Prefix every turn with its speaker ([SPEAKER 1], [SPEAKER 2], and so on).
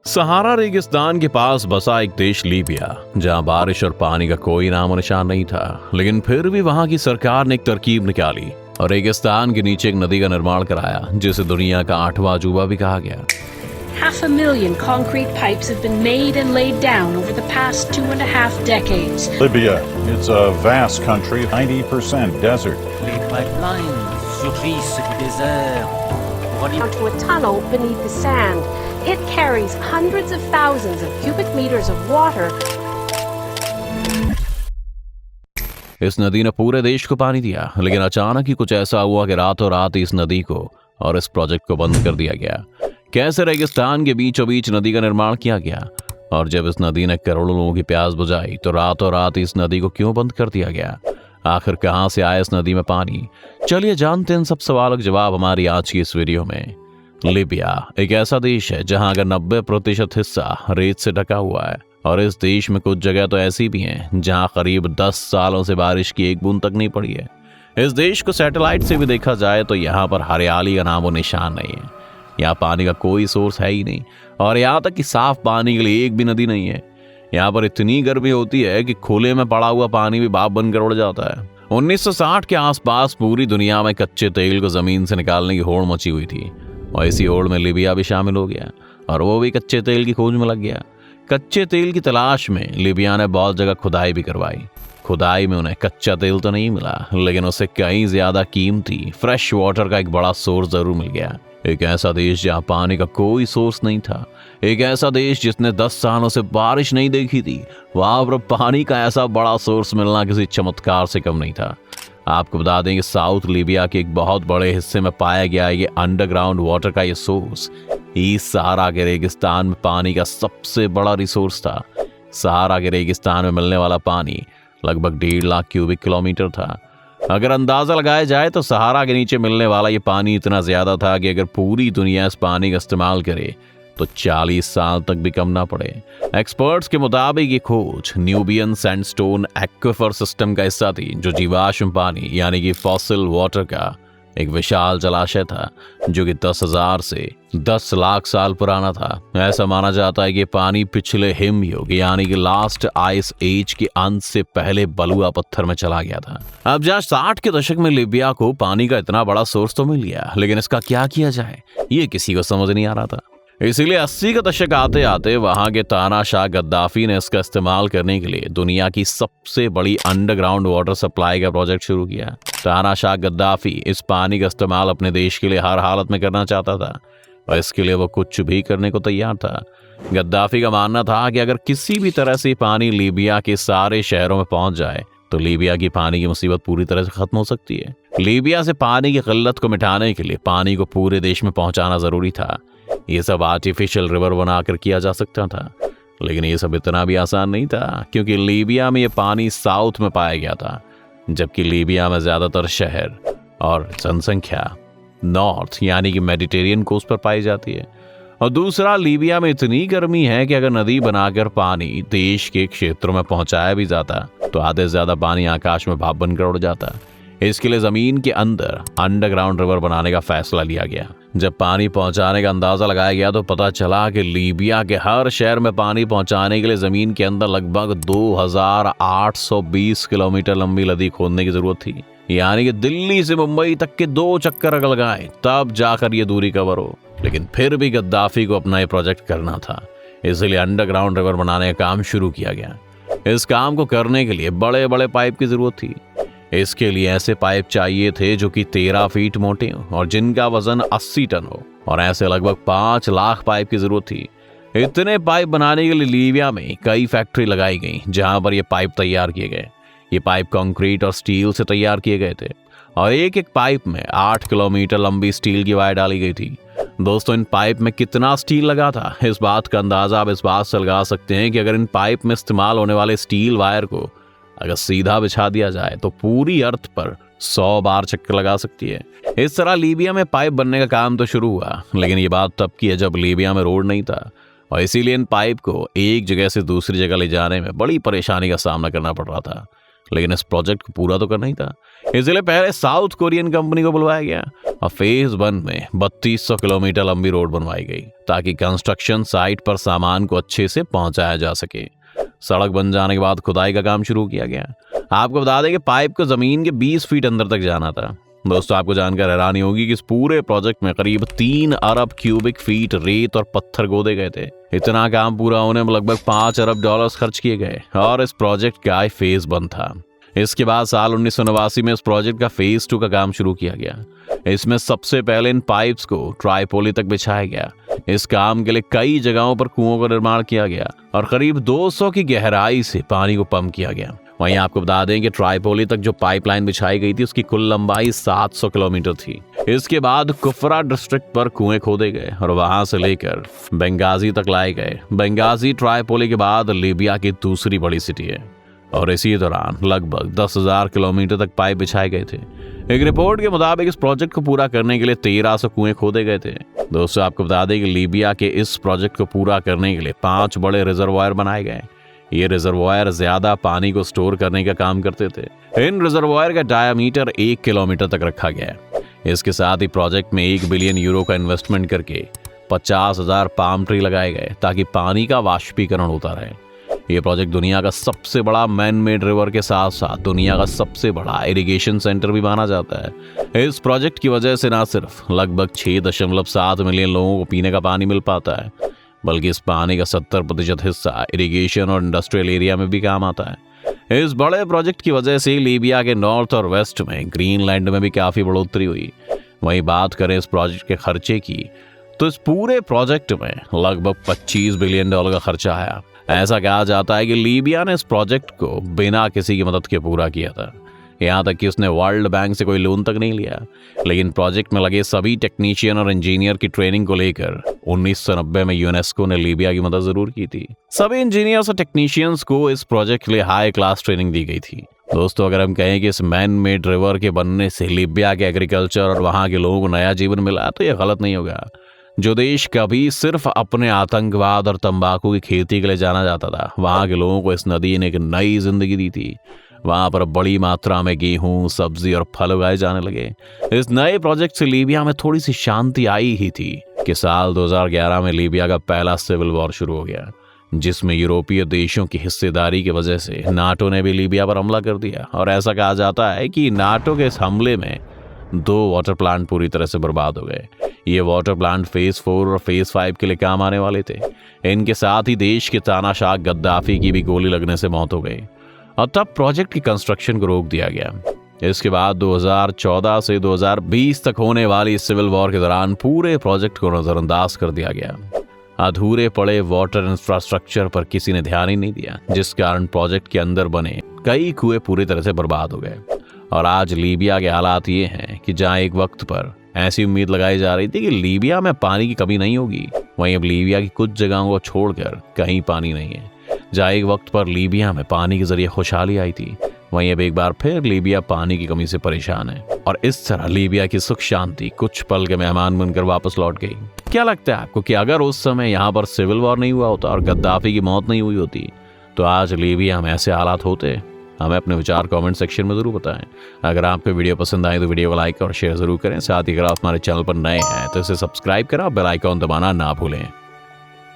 [SPEAKER 1] सहारा रेगिस्तान के पास बसा एक देश लीबिया, जहां बारिश और पानी का कोई नामो निशान नहीं था। लेकिन फिर भी वहां की सरकार ने एक तरकीब निकाली और रेगिस्तान के नीचे एक नदी का निर्माण कराया, जिसे दुनिया का 8वां अजूबा भी कहा गया।
[SPEAKER 2] 500,000 concrete pipes have been made and laid down over the past 2.5 decades.
[SPEAKER 3] Libya, it's a vast country, 90% desert.
[SPEAKER 4] Les pipelines surgissent du désert pour aller
[SPEAKER 2] Onto a tunnel beneath the sand. It carries hundreds of thousands of cubic meters of water.
[SPEAKER 1] इस नदी ने पूरे देश को पानी दिया, लेकिन अचानक ही कुछ ऐसा हुआ कि रातों रात इस नदी को और इस प्रोजेक्ट को बंद कर दिया गया। कैसे रेगिस्तान के बीचों बीच नदी का निर्माण किया गया, और जब इस नदी ने करोड़ों लोगों की प्यास बुझाई तो रातों रात इस नदी को क्यों बंद कर दिया गया? आखिर कहां से आया इस नदी में पानी? चलिए जानते हैं इन सब सवालों के जवाब हमारी आज की इस वीडियो में। लीबिया एक ऐसा देश है जहां का 90% हिस्सा रेत से ढका हुआ है, और इस देश में कुछ जगह तो ऐसी भी हैं जहां करीब 10 सालों से बारिश की एक बूंद तक नहीं पड़ी है। इस देश को सैटेलाइट से भी देखा जाए तो यहाँ पर हरियाली का नामो निशान नहीं है। यहाँ पानी का कोई सोर्स है ही नहीं, और यहाँ तक कि साफ पानी के लिए एक भी नदी नहीं है। यहाँ पर इतनी गर्मी होती है कि खुले में पड़ा हुआ पानी भी भाप बनकर उड़ जाता है। 1960 के आसपास पूरी दुनिया में कच्चे तेल को जमीन से निकालने की होड़ मची हुई थी, और इसी होड़ में लीबिया भी शामिल हो गया, और वो भी कच्चे तेल की खोज में लग गया। कच्चे तेल की तलाश में लीबिया ने बहुत जगह खुदाई भी करवाई। खुदाई में उन्हें कच्चा तेल तो नहीं मिला, लेकिन उससे कहीं ज्यादा कीमती फ्रेश वाटर का एक बड़ा सोर्स जरूर मिल गया। एक ऐसा देश जहां पानी का कोई सोर्स नहीं था, एक ऐसा देश जिसने 10 सालों से बारिश नहीं देखी थी, वहां पर पानी का ऐसा बड़ा सोर्स मिलना किसी चमत्कार से कम नहीं था। आपको बता दें कि साउथ लीबिया के एक बहुत बड़े हिस्से में पाया गया ये अंडरग्राउंड वाटर का ये सोर्स इस सहारा के रेगिस्तान में पानी का सबसे बड़ा रिसोर्स था। सहारा के रेगिस्तान में मिलने वाला पानी लगभग 1.5 लाख क्यूबिक किलोमीटर था। अगर अंदाजा लगाया जाए तो सहारा के नीचे मिलने वाला ये पानी इतना ज्यादा था कि अगर पूरी दुनिया इस पानी का इस्तेमाल करे तो 40 साल तक भी कम ना पड़े। एक्सपर्ट्स के मुताबिक ये खोज न्यूबियन सैंडस्टोन एक्विफर सिस्टम का हिस्सा थी, जो जीवाश्म पानी यानी कि फॉसिल वाटर का एक विशाल जलाशय था, जो कि 10,000 से 10 लाख साल पुराना था। ऐसा माना जाता है कि पानी पिछले हिमयुग यानी कि लास्ट आइस एज के अंत से पहले बलुआ पत्थर में चला गया था। अब जहाँ 60 के दशक में लीबिया को पानी का इतना बड़ा सोर्स तो मिल गया, लेकिन इसका क्या किया जाए ये किसी को समझ नहीं आ रहा था। इसीलिए 80 के दशक आते आते वहां के तानाशाह गद्दाफी ने इसका इस्तेमाल करने के लिए दुनिया की सबसे बड़ी अंडरग्राउंड वाटर सप्लाई का प्रोजेक्ट शुरू किया। तानाशाह गद्दाफी इस पानी का इस्तेमाल अपने देश के लिए हर हालत में करना चाहता था, और इसके लिए वो कुछ भी करने को तैयार था। गद्दाफी का मानना था कि अगर किसी भी तरह से पानी लीबिया के सारे शहरों में पहुंच जाए तो लीबिया की पानी की मुसीबत पूरी तरह से खत्म हो सकती है। लीबिया से पानी की किल्लत को मिटाने के लिए पानी को पूरे देश में पहुंचाना जरूरी था। ये सब आर्टिफिशियल रिवर बनाकर किया जा सकता था, लेकिन ये सब इतना भी आसान नहीं था, क्योंकि लीबिया में ये पानी साउथ में पाया गया था, जबकि लीबिया में ज्यादातर शहर और जनसंख्या नॉर्थ यानी कि मेडिटेरियन कोस्ट पर पाई जाती है। और दूसरा, लीबिया में इतनी गर्मी है कि अगर नदी बनाकर पानी देश के क्षेत्रों में पहुंचाया भी जाता तो आधे से ज्यादा पानी आकाश में भाप बनकर उड़ जाता। इसके लिए जमीन के अंदर अंडरग्राउंड रिवर बनाने का फैसला लिया गया। जब पानी पहुंचाने का अंदाजा लगाया गया तो पता चला कि लीबिया के हर शहर में पानी पहुंचाने के लिए जमीन के अंदर लगभग 2820 किलोमीटर लंबी नदी खोदने की जरूरत थी। यानी कि दिल्ली से मुंबई तक के 2 चक्कर अगर लगाए तब जाकर ये दूरी कवर हो। लेकिन फिर भी गद्दाफी को अपना ये प्रोजेक्ट करना था, इसलिए अंडरग्राउंड रिवर बनाने का काम शुरू किया गया। इस काम को करने के लिए बड़े बड़े पाइप की जरूरत थी। इसके लिए ऐसे पाइप चाहिए थे जो कि 13 फीट मोटे हो और जिनका वजन 80 टन हो, और ऐसे लगभग 5 लाख पाइप की जरूरत थी। इतने पाइप बनाने के लिए लीबिया में कई फैक्ट्री लगाई गई जहां पर ये पाइप तैयार किए गए। ये पाइप कंक्रीट और स्टील से तैयार किए गए थे, और एक एक पाइप में 8 किलोमीटर लंबी स्टील की वायर डाली गई थी। दोस्तों, इन पाइप में कितना स्टील लगा था इस बात का अंदाजा आप इस बात से लगा सकते हैं कि अगर इन पाइप में इस्तेमाल होने वाले स्टील वायर को अगर सीधा बिछा दिया जाए तो पूरी अर्थ पर 100 बार चक्कर लगा सकती है। इस तरह लीबिया में पाइप बनने का काम तो शुरू हुआ, लेकिन ये बात तब की है जब लीबिया में रोड नहीं था, और इसीलिए इन पाइप को एक जगह से दूसरी जगह ले जाने में बड़ी परेशानी का सामना करना पड़ रहा था। लेकिन इस प्रोजेक्ट को पूरा तो करना ही था। इसलिए पहले साउथ कोरियन कंपनी को बुलवाया गया और फेज 1 में 3200 किलोमीटर लंबी रोड बनवाई गई ताकि कंस्ट्रक्शन साइट पर सामान को अच्छे से पहुंचाया जा सके। सड़क बन जाने के बाद खुदाई का काम शुरू किया गया। आपको बता दें कि पाइप को जमीन के 20 फीट अंदर तक जाना था। दोस्तों, आपको जानकर हैरानी होगी कि इस पूरे प्रोजेक्ट में करीब 3 अरब क्यूबिक फीट रेत और पत्थर खोदे गए थे। इतना काम पूरा होने में लगभग $5 अरब खर्च किए गए और इस प्रोजेक्ट का फेज 1 था। इसके बाद साल 1989 में इस प्रोजेक्ट का फेज 2 का काम शुरू किया गया। इसमें सबसे पहले इन पाइप्स को ट्राइपोली तक बिछाया गया। इस काम के लिए कई जगहों पर कुओं का निर्माण किया गया और करीब 200 की गहराई से पानी को पंप किया गया। वहीं आपको बता दें कि ट्राइपोली तक जो पाइपलाइन बिछाई गई थी उसकी कुल लंबाई 700 किलोमीटर थी। इसके बाद कुफरा डिस्ट्रिक्ट पर कुएं खोदे गए और वहां से लेकर बेंगाजी तक लाए गए। बेंगाजी ट्राइपोली के बाद लीबिया की दूसरी बड़ी सिटी है और इसी दौरान लगभग 10,000 किलोमीटर तक पाइप बिछाए गए थे। एक रिपोर्ट के मुताबिक इस प्रोजेक्ट को पूरा करने के लिए 1300 कुएं खोदे गए थे। दोस्तों, आपको बता दें कि लीबिया के इस प्रोजेक्ट को पूरा करने के लिए 5 बड़े रिजर्वायर बनाए गए। ये रिजर्वायर ज्यादा पानी को स्टोर करने का काम करते थे। इन रिजर्वायर का डायामीटर 1 किलोमीटर तक रखा गया है। इसके साथ ही प्रोजेक्ट में 1 बिलियन यूरो का इन्वेस्टमेंट करके 50,000 पाम ट्री लगाए गए ताकि पानी का वाष्पीकरण होता रहे। ये प्रोजेक्ट दुनिया का सबसे बड़ा मैन मेड रिवर के साथ साथ दुनिया का सबसे बड़ा इरिगेशन सेंटर भी माना जाता है। इस प्रोजेक्ट की वजह से न सिर्फ लगभग 6.7 मिलियन लोगों को पीने का पानी मिल पाता है, बल्कि इस पानी का 70% हिस्सा इरिगेशन और इंडस्ट्रियल एरिया में भी काम आता है। इस बड़े प्रोजेक्ट की वजह से लीबिया के नॉर्थ और वेस्ट में ग्रीनलैंड में भी काफी बढ़ोतरी हुई। वहीं बात करें इस प्रोजेक्ट के खर्चे की, तो इस पूरे प्रोजेक्ट में लगभग $25 बिलियन का खर्चा आया। ऐसा कहा जाता है कि लीबिया ने इस प्रोजेक्ट को बिना किसी की मदद के पूरा किया था। यहाँ तक कि उसने वर्ल्ड बैंक से कोई लोन तक नहीं लिया। लेकिन प्रोजेक्ट में लगे सभी टेक्नीशियन और इंजीनियर की ट्रेनिंग को लेकर 1990 में यूनेस्को ने लीबिया की मदद जरूर की थी। सभी इंजीनियर्स और टेक्नीशियंस को इस प्रोजेक्ट के लिए हाई क्लास ट्रेनिंग दी गई थी। दोस्तों, अगर हम कहें कि इस मैन मेड रिवर के बनने से लीबिया के एग्रीकल्चर और वहाँ के लोगों को नया जीवन मिला, तो यह गलत नहीं होगा। जो देश कभी सिर्फ अपने आतंकवाद और तंबाकू की खेती के लिए जाना जाता था, वहाँ के लोगों को इस नदी ने एक नई जिंदगी दी थी। वहाँ पर बड़ी मात्रा में गेहूं, सब्जी और फल उगाए जाने लगे। इस नए प्रोजेक्ट से लीबिया में थोड़ी सी शांति आई ही थी कि साल 2011 में लीबिया का पहला सिविल वॉर शुरू हो गया, जिसमें यूरोपीय देशों की हिस्सेदारी की वजह से नाटो ने भी लीबिया पर हमला कर दिया। और ऐसा कहा जाता है कि नाटो के इस हमले में 2 वाटर प्लांट पूरी तरह से बर्बाद हो गए। ये वाटर प्लांट फेज 4 और फेज 5 के लिए काम आने वाले थे। इनके साथ ही देश के तानाशाह गद्दाफी की भी गोली लगने से मौत हो गई और तब प्रोजेक्ट की कंस्ट्रक्शन को रोक दिया गया। इसके बाद 2014 से 2020 तक होने वाली सिविल वॉर के दौरान पूरे प्रोजेक्ट को नजरअंदाज कर दिया गया। अधूरे पड़े वाटर इंफ्रास्ट्रक्चर पर किसी ने ध्यान ही नहीं दिया, जिस कारण प्रोजेक्ट के अंदर बने कई कुएं पूरी तरह से बर्बाद हो गए। और आज लीबिया के हालात ये हैं कि जहां एक वक्त पर ऐसी उम्मीद लगाई जा रही थी कि लीबिया में पानी की कमी नहीं होगी, वहीं अब लीबिया की कुछ जगहों को छोड़कर कहीं पानी नहीं है। जहां एक वक्त पर लीबिया में पानी के जरिए खुशहाली आई थी, वहीं अब एक बार फिर लीबिया पानी की कमी से परेशान है। और इस तरह लीबिया की सुख शांति कुछ पल के मेहमान बनकर वापस लौट गई। क्या लगता है आपको कि अगर उस समय यहाँ पर सिविल वॉर नहीं हुआ होता और गद्दाफी की मौत नहीं हुई होती, तो आज लीबिया में ऐसे हालात होते? हमें अपने विचार कमेंट सेक्शन में जरूर बताएं। अगर आपको वीडियो पसंद आए तो वीडियो को लाइक और शेयर जरूर करें। साथ ही अगर आप हमारे चैनल पर नए हैं तो इसे सब्सक्राइब करें और बेल आइकॉन दबाना ना भूलें।